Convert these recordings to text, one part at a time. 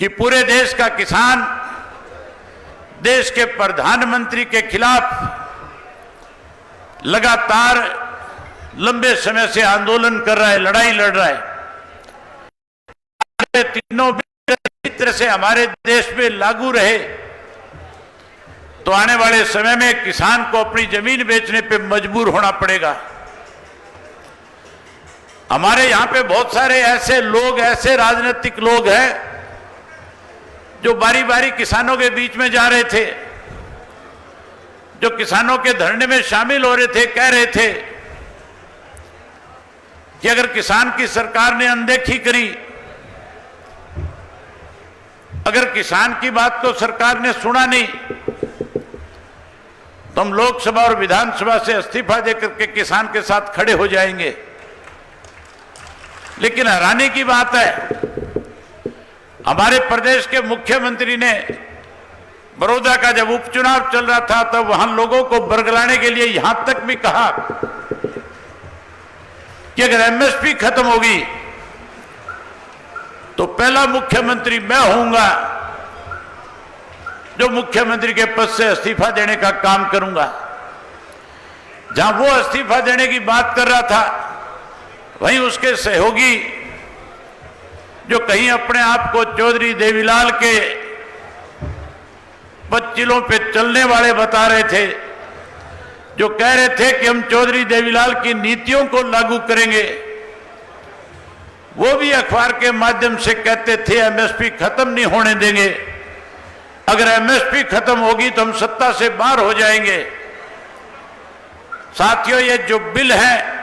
कि पूरे देश का किसान देश के प्रधानमंत्री के खिलाफ लगातार लंबे समय से आंदोलन कर रहा है, लड़ाई लड़ रहा है। तीनों इस तरह से हमारे देश में लागू रहे तो आने वाले समय में किसान को अपनी जमीन बेचने पे मजबूर होना पड़ेगा। हमारे यहां पे बहुत सारे ऐसे लोग, ऐसे राजनीतिक लोग हैं जो बारी बारी किसानों के बीच में जा रहे थे, जो किसानों के धरने में शामिल हो रहे थे, कह रहे थे कि अगर किसान की सरकार ने अनदेखी करी, अगर किसान की बात को सरकार ने सुना नहीं, तो हम लोकसभा और विधानसभा से इस्तीफा देकर के किसान के साथ खड़े हो जाएंगे। लेकिन हैरानी की बात है, हमारे प्रदेश के मुख्यमंत्री ने बड़ौदा का जब उपचुनाव चल रहा था तब वहां लोगों को बरगलाने के लिए यहां तक भी कहा कि अगर एमएसपी खत्म होगी तो पहला मुख्यमंत्री मैं होऊंगा जो मुख्यमंत्री के पद से इस्तीफा देने का काम करूंगा। जहां वो इस्तीफा देने की बात कर रहा था, वहीं उसके सहयोगी जो कहीं अपने आप को चौधरी देवीलाल के पच्चीलों पे चलने वाले बता रहे थे, जो कह रहे थे कि हम चौधरी देवीलाल की नीतियों को लागू करेंगे, वो भी अखबार के माध्यम से कहते थे एमएसपी खत्म नहीं होने देंगे, अगर एमएसपी खत्म होगी तो हम सत्ता से बाहर हो जाएंगे। साथियों, ये जो बिल है,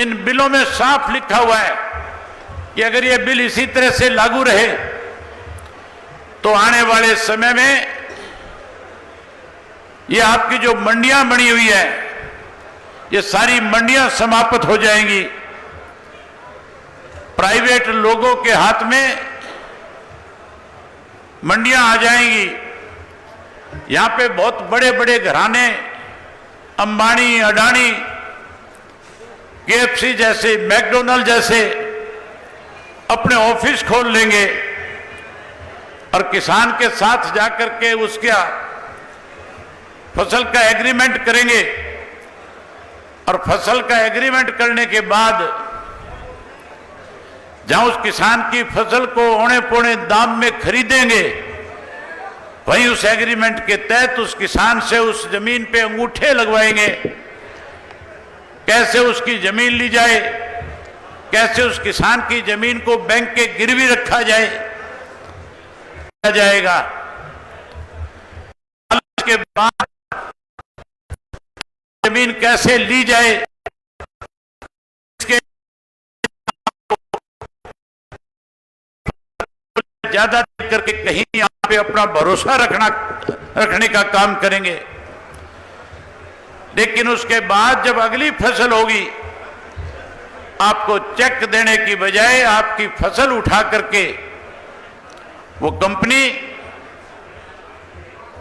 इन बिलों में साफ लिखा हुआ है कि अगर ये बिल इसी तरह से लागू रहे तो आने वाले समय में ये आपकी जो मंडियां बनी हुई है, ये सारी मंडियां समाप्त हो जाएंगी। प्राइवेट लोगों के हाथ में मंडियां आ जाएंगी। यहां पे बहुत बड़े बड़े घराने, अंबानी, अडानी, केएफसी जैसे, मैकडोनल्ड जैसे अपने ऑफिस खोल लेंगे और किसान के साथ जाकर के उसका फसल का एग्रीमेंट करेंगे और फसल का एग्रीमेंट करने के बाद जहां उस किसान की फसल को औने पौने दाम में खरीदेंगे, वहीं उस एग्रीमेंट के तहत उस किसान से उस जमीन पे अंगूठे लगवाएंगे। कैसे उसकी जमीन ली जाए, कैसे उस किसान की जमीन को बैंक के गिरवी रखा जाएगा। के बाद जमीन कैसे ली जाए, इसके ज्यादा करके कहीं यहां पे अपना भरोसा रखने का काम करेंगे। लेकिन उसके बाद जब अगली फसल होगी, आपको चेक देने की बजाय आपकी फसल उठा करके वो कंपनी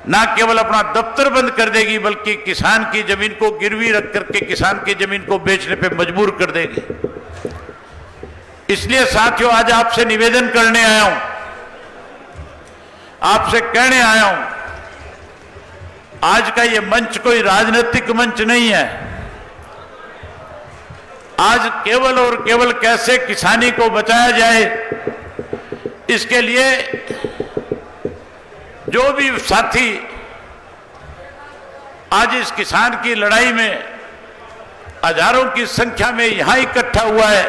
ना केवल अपना दफ्तर बंद कर देगी, बल्कि किसान की जमीन को गिरवी रख करके किसान की जमीन को बेचने पे मजबूर कर देगी। इसलिए साथियों, आज आपसे निवेदन करने आया हूं, आपसे कहने आया हूं, आज का ये मंच कोई राजनीतिक मंच नहीं है। आज केवल और केवल कैसे किसानी को बचाया जाए, इसके लिए जो भी साथी आज इस किसान की लड़ाई में हजारों की संख्या में यहां इकट्ठा हुआ है,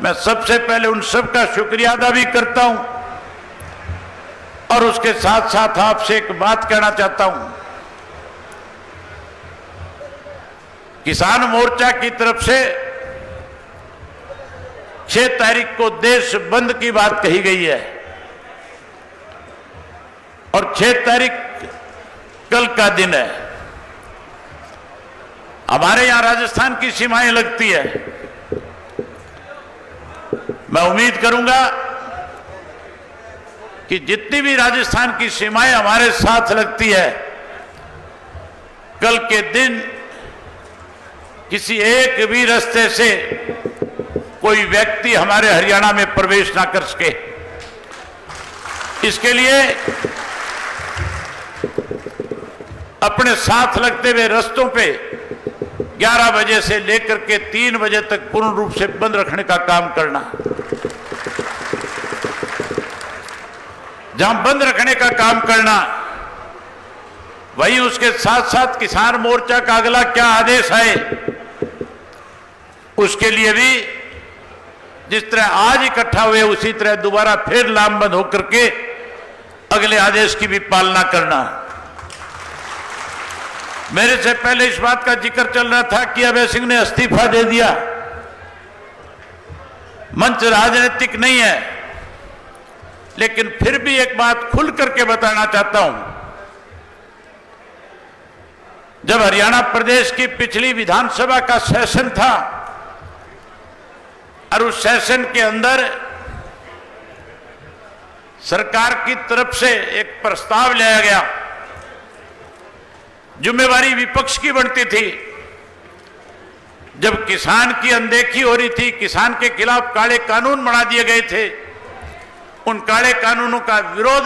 मैं सबसे पहले उन सबका शुक्रिया अदा भी करता हूं और उसके साथ साथ आपसे एक बात कहना चाहता हूं। किसान मोर्चा की तरफ से 6 तारीख को देश बंद की बात कही गई है और 6 तारीख कल का दिन है। हमारे यहां राजस्थान की सीमाएं लगती है। मैं उम्मीद करूंगा कि जितनी भी राजस्थान की सीमाएं हमारे साथ लगती है, कल के दिन किसी एक भी रास्ते से कोई व्यक्ति हमारे हरियाणा में प्रवेश ना कर सके। इसके लिए अपने साथ लगते हुए रास्तों पे 11 बजे से लेकर के 3 बजे तक पूर्ण रूप से बंद रखने का काम करना। जहां बंद रखने का काम करना, वहीं उसके साथ साथ किसान मोर्चा का अगला क्या आदेश है, उसके लिए भी जिस तरह आज इकट्ठा हुए उसी तरह दोबारा फिर लामबंद होकर के अगले आदेश की भी पालना करना। मेरे से पहले इस बात का जिक्र चल रहा था कि अभय सिंह ने इस्तीफा दे दिया। मंच राजनीतिक नहीं है, लेकिन फिर भी एक बात खुल करके बताना चाहता हूं। जब हरियाणा प्रदेश की पिछली विधानसभा का सेशन था और उस सेशन के अंदर सरकार की तरफ से एक प्रस्ताव लाया गया, जिम्मेवारी विपक्ष की बनती थी। जब किसान की अनदेखी हो रही थी, किसान के खिलाफ काले कानून बना दिए गए थे, उन काले कानूनों का विरोध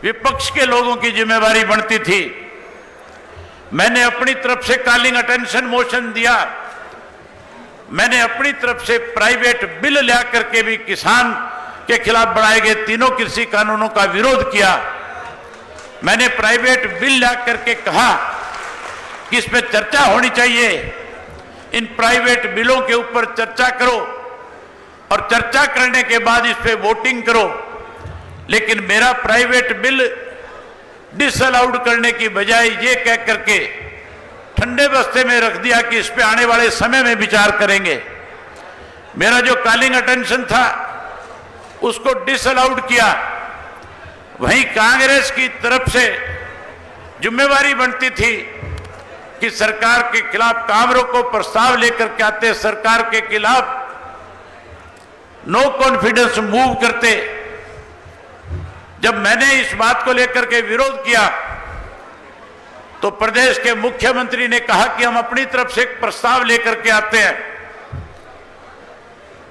विपक्ष के लोगों की जिम्मेवारी बनती थी। मैंने अपनी तरफ से कॉलिंग अटेंशन मोशन दिया, मैंने अपनी तरफ से प्राइवेट बिल ला करके भी किसान के खिलाफ बनाए गए तीनों कृषि कानूनों का विरोध किया। मैंने प्राइवेट बिल ला करके कहा कि इस पे चर्चा होनी चाहिए, इन प्राइवेट बिलों के ऊपर चर्चा करो और चर्चा करने के बाद इस पे वोटिंग करो। लेकिन मेरा प्राइवेट बिल डिसअलाउड करने की बजाय ये कह करके ठंडे बस्ते में रख दिया कि इस पे आने वाले समय में विचार करेंगे। मेरा जो कॉलिंग अटेंशन था उसको डिसअलाउड किया। वहीं कांग्रेस की तरफ से जिम्मेवारी बनती थी कि सरकार के खिलाफ काम रोको प्रस्ताव लेकर के आते, सरकार के खिलाफ नो कॉन्फिडेंस मूव करते। जब मैंने इस बात को लेकर के विरोध किया तो प्रदेश के मुख्यमंत्री ने कहा कि हम अपनी तरफ से एक प्रस्ताव लेकर के आते हैं।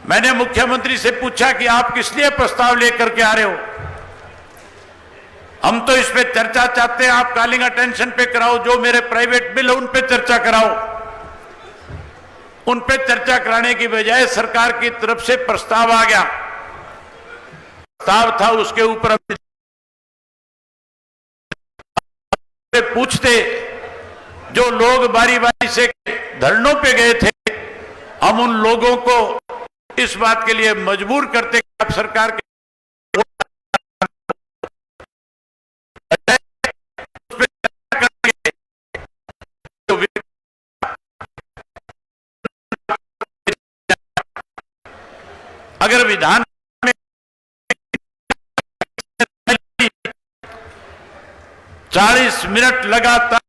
मैंने मुख्यमंत्री से पूछा कि आप किस लिए प्रस्ताव लेकर के आ रहे हो? हम तो इस पे चर्चा चाहते हैं, आप कॉलिंग अटेंशन पे कराओ, जो मेरे प्राइवेट बिल है उन पे चर्चा कराओ। उन पे चर्चा कराने की बजाय सरकार की तरफ से प्रस्ताव आ गया। प्रस्ताव था, उसके ऊपर पूछते जो लोग बारी बारी से धरनों पे गए थे, हम उन लोगों को इस बात के लिए मजबूर करते कि आप सरकार के अगर विधान में 40 मिनट लगातार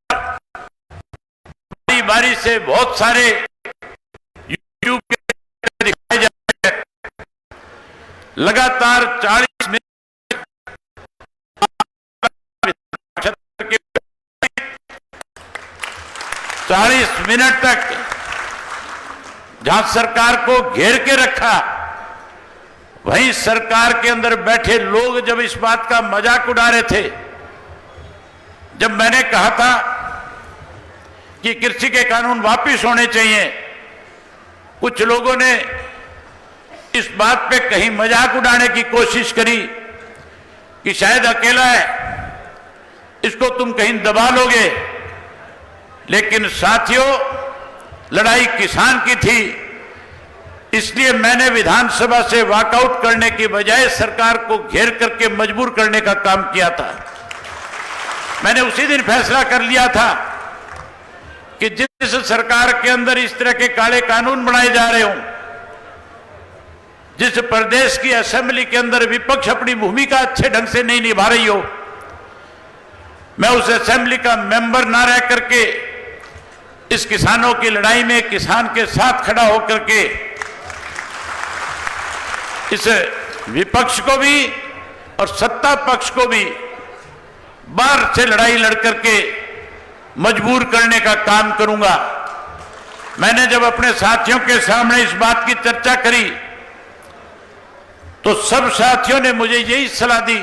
बारी बारी से बहुत सारे यूट्यूब के दिखाए जाते हैं, लगातार 40 मिनट 40 मिनट तक जहां सरकार को घेर के रखा, वहीं सरकार के अंदर बैठे लोग जब इस बात का मजाक उड़ा रहे थे, जब मैंने कहा था कि कृषि के कानून वापिस होने चाहिए, कुछ लोगों ने इस बात पे कहीं मजाक उड़ाने की कोशिश करी कि शायद अकेला है, इसको तुम कहीं दबा लोगे। लेकिन साथियों, लड़ाई किसान की थी, इसलिए मैंने विधानसभा से वॉकआउट करने की बजाय सरकार को घेर करके मजबूर करने का काम किया था। मैंने उसी दिन फैसला कर लिया था कि जिस सरकार के अंदर इस तरह के काले कानून बनाए जा रहे हों, जिस प्रदेश की असेंबली के अंदर विपक्ष अपनी भूमिका अच्छे ढंग से नहीं निभा रही हो, मैं उस असेंबली का मेंबर ना रह करके इस किसानों की लड़ाई में किसान के साथ खड़ा होकर के इस विपक्ष को भी और सत्ता पक्ष को भी बाहर से लड़ाई लड़ करके मजबूर करने का काम करूंगा। मैंने जब अपने साथियों के सामने इस बात की चर्चा करी तो सब साथियों ने मुझे यही सलाह दी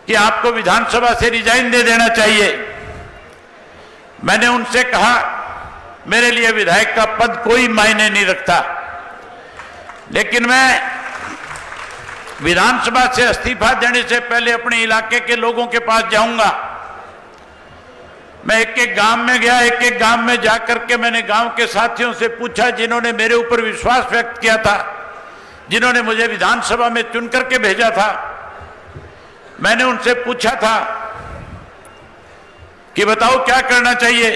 कि आपको विधानसभा से रिजाइन दे देना चाहिए। मैंने उनसे कहा मेरे लिए विधायक का पद कोई मायने नहीं रखता, लेकिन मैं विधानसभा से इस्तीफा देने से पहले अपने इलाके के लोगों के पास जाऊंगा। मैं एक एक गांव में गया, एक एक गांव में जाकर के मैंने गांव के साथियों से पूछा जिन्होंने मेरे ऊपर विश्वास व्यक्त किया था, जिन्होंने मुझे विधानसभा में चुन करके भेजा था। मैंने उनसे पूछा था कि बताओ क्या करना चाहिए।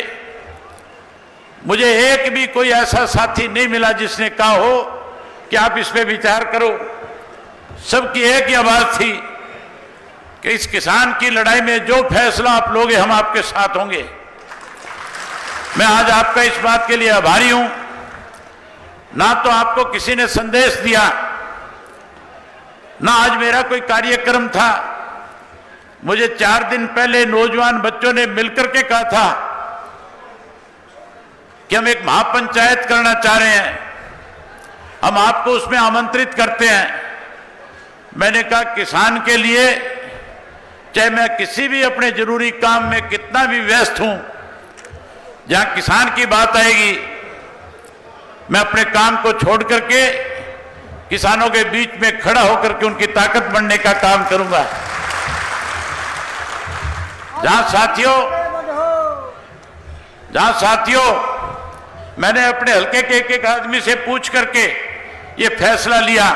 मुझे एक भी कोई ऐसा साथी नहीं मिला जिसने कहा हो कि आप इस पे विचार करो। सबकी एक ही आवाज थी कि इस किसान की लड़ाई में जो फैसला आप लोगे हम आपके साथ होंगे। मैं आज आपका इस बात के लिए आभारी हूं। ना तो आपको किसी ने संदेश दिया, ना आज मेरा कोई कार्यक्रम था। मुझे 4 दिन पहले नौजवान बच्चों ने मिलकर के कहा था कि हम एक महापंचायत करना चाह रहे हैं, हम आपको उसमें आमंत्रित करते हैं। मैंने कहा किसान के लिए चाहे मैं किसी भी अपने जरूरी काम में कितना भी व्यस्त हूं, जहां किसान की बात आएगी मैं अपने काम को छोड़ करके किसानों के बीच में खड़ा होकर के उनकी ताकत बढ़ने का काम करूंगा। जहां साथियों मैंने अपने हल्के के एक आदमी से पूछ करके ये फैसला लिया,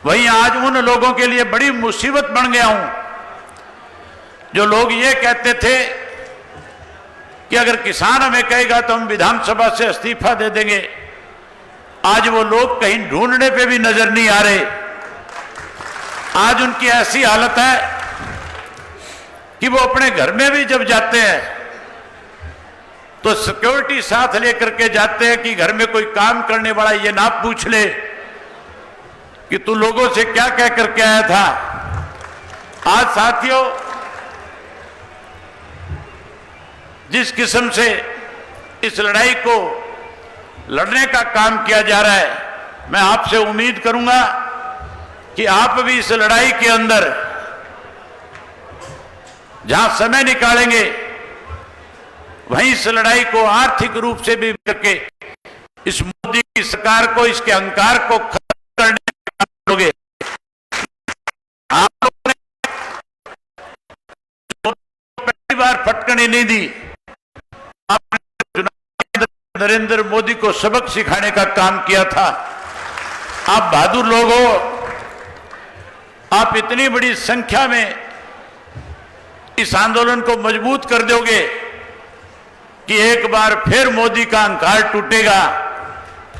वहीं आज उन लोगों के लिए बड़ी मुसीबत बन गया हूं जो लोग ये कहते थे कि अगर किसान हमें कहेगा तो हम विधानसभा से इस्तीफा दे देंगे। आज वो लोग कहीं ढूंढने पे भी नजर नहीं आ रहे। आज उनकी ऐसी हालत है कि वो अपने घर में भी जब जाते हैं तो सिक्योरिटी साथ लेकर के जाते हैं कि घर में कोई काम करने वाला ये ना पूछ ले कि तू लोगों से क्या कह करके आया था। आज साथियों जिस किस्म से इस लड़ाई को लड़ने का काम किया जा रहा है, मैं आपसे उम्मीद करूंगा कि आप भी इस लड़ाई के अंदर जहां समय निकालेंगे वहीं इस लड़ाई को आर्थिक रूप से भी करके इस मोदी की सरकार को, इसके अहंकार को खत्म करने का काम करोगे। आप लोगों ने पहली बार फटकनी नहीं दी, आपने नरेंद्र मोदी को सबक सिखाने का काम किया था। आप बहादुर लोग हो, आप इतनी बड़ी संख्या में इस आंदोलन को मजबूत कर दोगे कि एक बार फिर मोदी का अहंकार टूटेगा,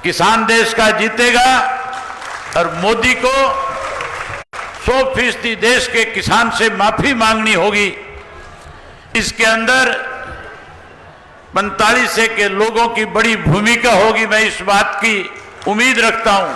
किसान देश का जीतेगा और मोदी को 100% देश के किसान से माफी मांगनी होगी। इसके अंदर 45 के लोगों की बड़ी भूमिका होगी, मैं इस बात की उम्मीद रखता हूं।